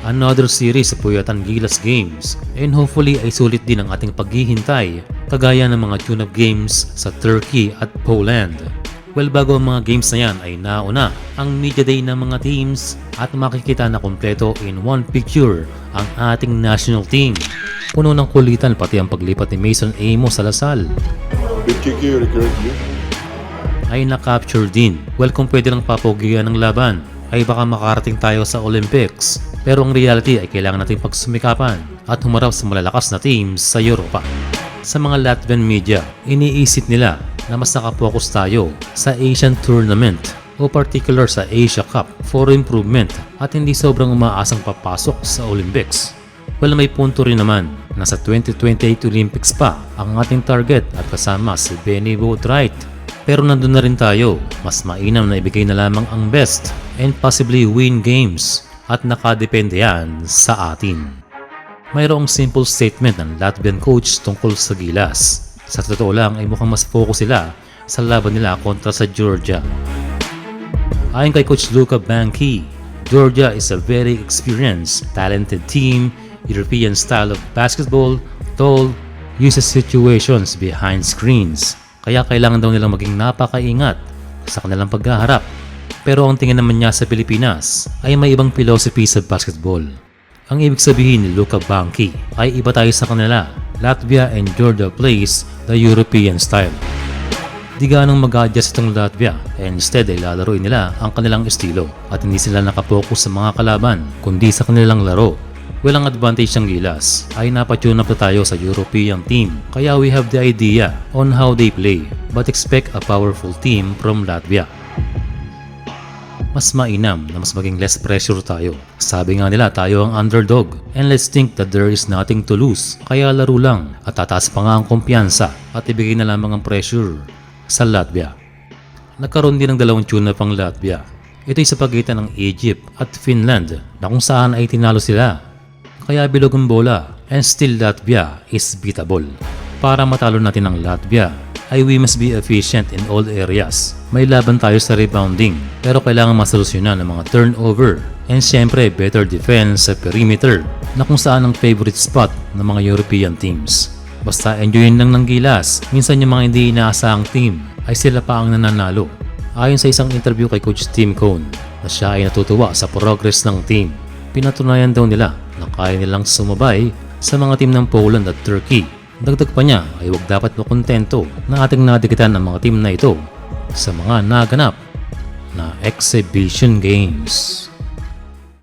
Another series sa Puyatan Gilas Games, and hopefully ay sulit din ang ating paghihintay kagaya ng mga tune-up games sa Turkey at Poland. Well, bago ang mga games na yan ay nauna ang media day ng mga teams at makikita na kompleto in one picture ang ating national team. Puno ng kulitan pati ang paglipat ni Mason Amos sa Lasal ay na-capture din. Well, kung pwede lang papogian ng laban ay baka makarating tayo sa Olympics. Pero ang reality ay kailangan nating pagsumikapan at humarap sa malalakas na teams sa Europa. Sa mga Latvian media, iniisip nila na mas nakapokus tayo sa Asian Tournament o particular sa Asia Cup for improvement at hindi sobrang umaasang papasok sa Olympics. Well, may punto rin naman na sa 2028 Olympics pa ang ating target at kasama si Benny Boatwright. Pero nandun na rin tayo, mas mainam na ibigay na lamang ang best and possibly win games at nakadepende yan sa atin. Mayroong simple statement ng Latvian coach tungkol sa Gilas. Sa totoo lang ay mukhang mas focus sila sa laban nila kontra sa Georgia. Ayon kay Coach Luka Banki, Georgia is a very experienced, talented team, European style of basketball, tall, uses situations behind screens. Kaya kailangan daw nilang maging napakaingat sa kanilang paghaharap. Pero ang tingin naman niya sa Pilipinas ay may ibang philosophy sa basketball. Ang ibig sabihin ni Luka Banki ay iba tayo sa kanila. Latvia and Georgia plays the European style. Di ganong mag-adjust itong Latvia and instead ay lalaroin nila ang kanilang estilo at hindi sila nakapokus sa mga kalaban kundi sa kanilang laro. Well, ang advantage ng Gilas ay napatune up na tayo sa European team kaya we have the idea on how they play but expect a powerful team from Latvia. Mas mainam na mas maging less pressure tayo. Sabi nga nila tayo ang underdog and let's think that there is nothing to lose. Kaya laro lang at tataas pa nga ang kumpiyansa at ibigay na lamang ang pressure sa Latvia. Nagkaroon din ng dalawang tune-up ang Latvia. Ito'y sa pagitan ng Egypt at Finland na kung saan ay tinalo sila. Kaya bilog ang bola and still Latvia is beatable. Para matalo natin ang Latvia ay we must be efficient in all areas. May laban tayo sa rebounding pero kailangan masolusyonan ang mga turnover and syempre better defense sa perimeter na kung saan ang favorite spot ng mga European teams. Basta enjoyin lang ng Gilas, minsan yung mga hindi inaasahang team ay sila pa ang nananalo. Ayon sa isang interview kay Coach Tim Cone na siya ay natutuwa sa progress ng team. Pinatunayan daw nila na kaya nilang sumabay sa mga team ng Poland at Turkey. Dagdag pa niya ay huwag dapat makontento na ating nadikitan ang mga team na ito sa mga naganap na exhibition games.